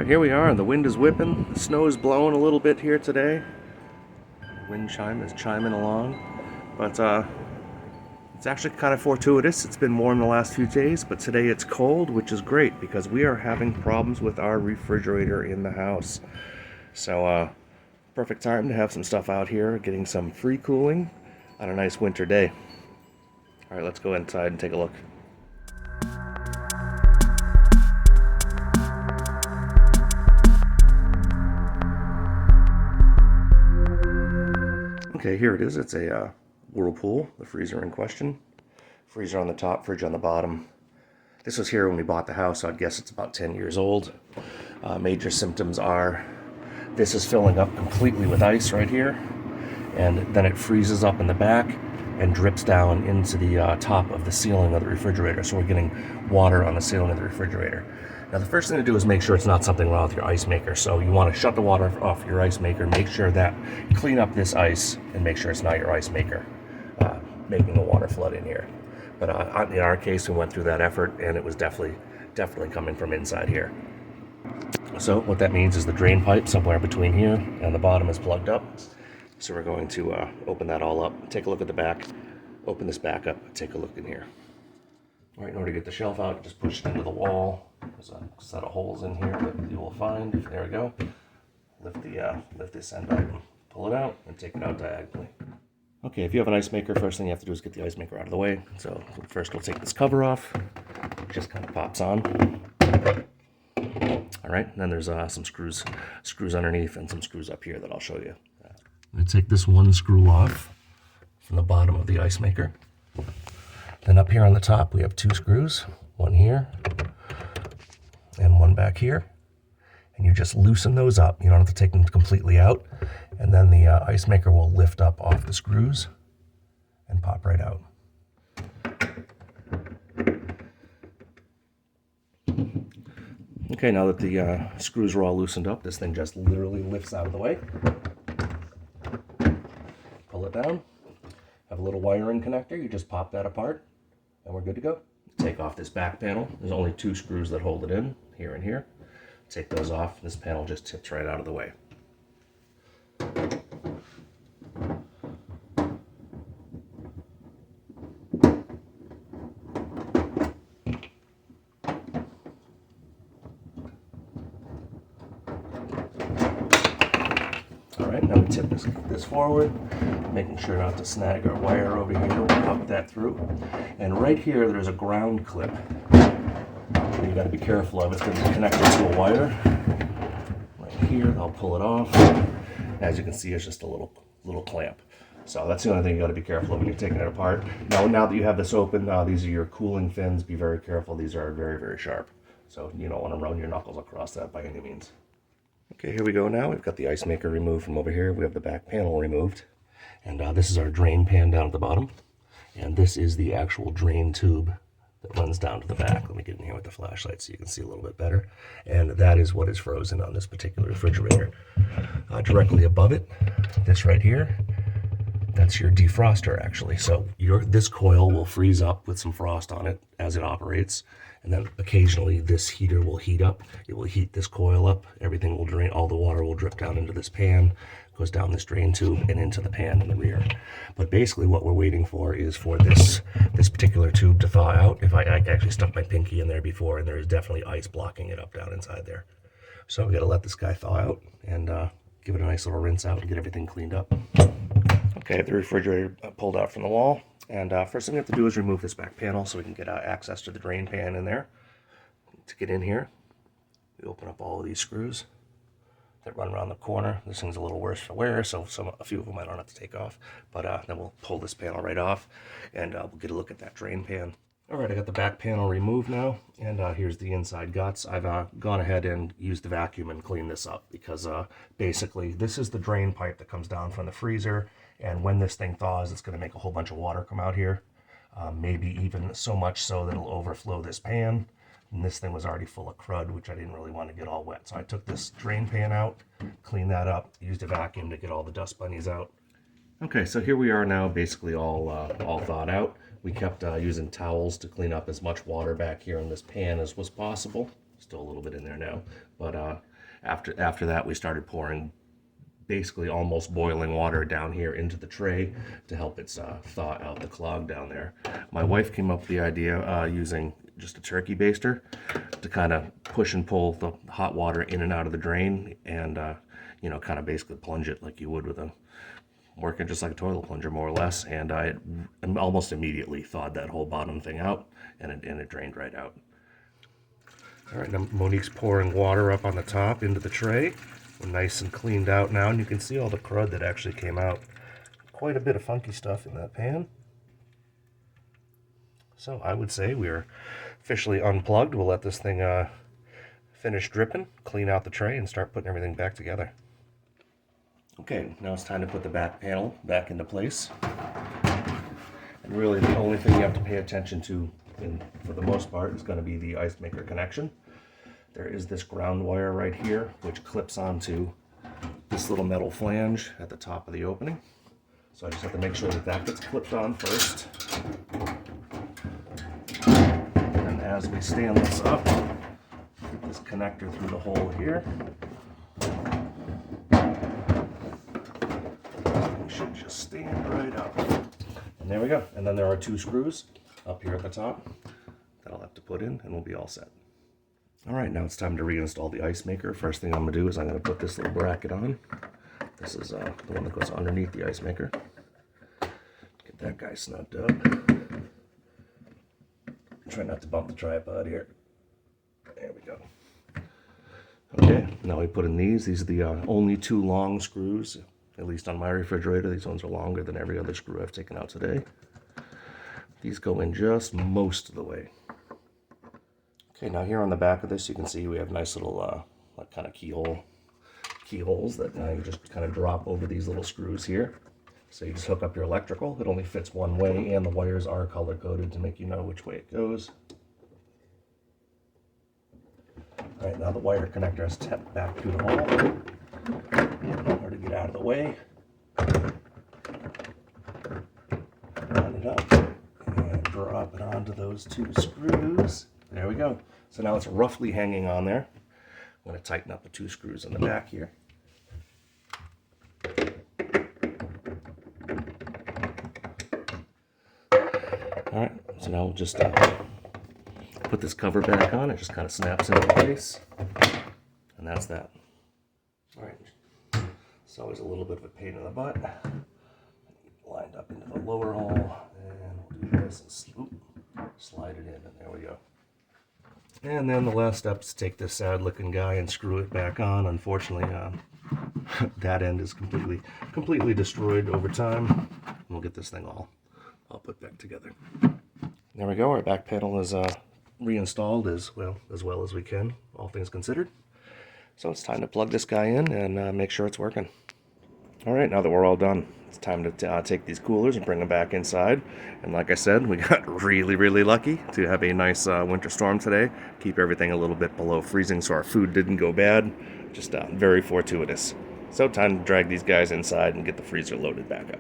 Here we are, and the wind is whipping. The snow is blowing a little bit here today. Wind chime is chiming along, but it's actually kind of fortuitous. It's been warm the last few days, but today it's cold, which is great because we are having problems with our refrigerator in the house. So perfect time to have some stuff out here, getting some free cooling on a nice winter day. All right, let's go inside and take a look. Okay, here it is. It's a Whirlpool, the freezer in question. Freezer on the top, fridge on the bottom. This was here when we bought the house, so I'd guess it's about 10 years old. Major symptoms are this is filling up completely with ice right here, and then it freezes up in the back and drips down into the top of the ceiling of the refrigerator. So we're getting water on the ceiling of the refrigerator. Now the first thing to do is make sure it's not something wrong with your ice maker. So you want to shut the water off your ice maker, make sure that, clean up this ice and make sure it's not your ice maker making the water flood in here. But in our case, we went through that effort and it was definitely coming from inside here. So what that means is the drain pipe somewhere between here and the bottom is plugged up. So we're going to open that all up, take a look at the back, open this back up, take a look in here. All right, in order to get the shelf out, just push it into the wall. There's a set of holes in here that you will find. There we go. Lift this end up and pull it out and take it out diagonally. Okay, if you have an ice maker, first thing you have to do is get the ice maker out of the way. So first we'll take this cover off. It just kind of pops on. All right, and then there's some screws underneath and some screws up here that I'll show you. I'm going to take this one screw off from the bottom of the ice maker. Then up here on the top we have two screws, one here and one back here. And you just loosen those up. You don't have to take them completely out. And then the ice maker will lift up off the screws and pop right out. Okay, now that the screws are all loosened up, this thing just literally lifts out of the way. Pull it down. Have a little wiring connector. You just pop that apart and we're good to go. Take off this back panel. There's only two screws that hold it in, here and here. Take those off. This panel just tips right out of the way. Alright, now we tip this forward, making sure not to snag our wire over here. We'll pop that through. And right here there's a ground clip. You got to be careful of. It's going to be connected to a wire. Right here, I'll pull it off. As you can see, it's just a little clamp. So that's the only thing you got to be careful of when you're taking it apart. Now that you have this open, these are your cooling fins. Be very careful. These are very, very sharp. So you don't want to run your knuckles across that by any means. Okay, here we go now. We've got the ice maker removed from over here. We have the back panel removed. And this is our drain pan down at the bottom. And this is the actual drain tube that runs down to the back. Let me get in here with the flashlight so you can see a little bit better. And that is what is frozen on this particular refrigerator. Directly above it, this right here, that's your defroster actually. So this coil will freeze up with some frost on it as it operates. And then occasionally this heater will heat up. It will heat this coil up. Everything will drain, all the water will drip down into this pan, goes down this drain tube and into the pan in the rear. But basically what we're waiting for is for this particular tube to thaw out. If I actually stuck my pinky in there before, and there is definitely ice blocking it up down inside there. So we got to let this guy thaw out and give it a nice little rinse out and get everything cleaned up. Okay, the refrigerator pulled out from the wall. And first thing we have to do is remove this back panel so we can get access to the drain pan in there. To get in here, we open up all of these screws that run around the corner. This thing's a little worse for wear, so a few of them I don't have to take off. But then we'll pull this panel right off, and we'll get a look at that drain pan. All right, I got the back panel removed now, and here's the inside guts. I've gone ahead and used the vacuum and cleaned this up because basically this is the drain pipe that comes down from the freezer, and when this thing thaws, it's going to make a whole bunch of water come out here, maybe even so much so that it'll overflow this pan. And this thing was already full of crud, which I didn't really want to get all wet. So I took this drain pan out, cleaned that up, used a vacuum to get all the dust bunnies out. Okay, so here we are now, basically all thawed out. We kept using towels to clean up as much water back here in this pan as was possible. Still a little bit in there now, but After that, we started pouring basically almost boiling water down here into the tray to help it thaw out the clog down there. My wife came up with the idea using just a turkey baster to kind of push and pull the hot water in and out of the drain, and you know, kind of basically plunge it like you would with a working just like a toilet plunger, more or less. And I almost immediately thawed that whole bottom thing out, and it drained right out. All right, now Monique's pouring water up on the top into the tray. We're nice and cleaned out now, and you can see all the crud that actually came out. Quite a bit of funky stuff in that pan. So I would say we're officially unplugged. We'll let this thing finish dripping, clean out the tray, and start putting everything back together. Okay, now it's time to put the back panel back into place. And really the only thing you have to pay attention to, for the most part, is going to be the ice maker connection. There is this ground wire right here, which clips onto this little metal flange at the top of the opening. So I just have to make sure that that gets clipped on first. And as we stand this up, get this connector through the hole here. It should just stand right up. And there we go. And then there are 2 screws up here at the top that I'll have to put in, and we'll be all set. All right, now it's time to reinstall the ice maker. First thing I'm going to do is I'm going to put this little bracket on. This is the one that goes underneath the ice maker. Get that guy snugged up. Try not to bump the tripod here. There we go. Okay, now we put in these. These are the only 2 long screws, at least on my refrigerator. These ones are longer than every other screw I've taken out today. These go in just most of the way. Okay, now here on the back of this, you can see we have nice little like kind of keyholes that now you just kind of drop over these little screws here. So you just hook up your electrical. It only fits one way, and the wires are color coded to make you know which way it goes. All right, now the wire connector is tapped back through the hole. In order to get out of the way. Line it up and drop it onto those 2 screws. There we go. So now it's roughly hanging on there. I'm going to tighten up the 2 screws in the back here. All right, so now we'll just put this cover back on. It just kind of snaps into place, and that's that. All right, it's always a little bit of a pain in the butt. Lined up into the lower hole, and we'll do this and slide it in, and there we go. And then the last step is to take this sad looking guy and screw it back on. Unfortunately, that end is completely destroyed over time. And we'll get this thing all put back together. There we go. Our back panel is reinstalled as well as we can, all things considered. So it's time to plug this guy in and make sure it's working. All right, now that we're all done, it's time to take these coolers and bring them back inside. And like I said, we got really lucky to have a nice winter storm today. Keep everything a little bit below freezing so our food didn't go bad. Just very fortuitous. So time to drag these guys inside and get the freezer loaded back up.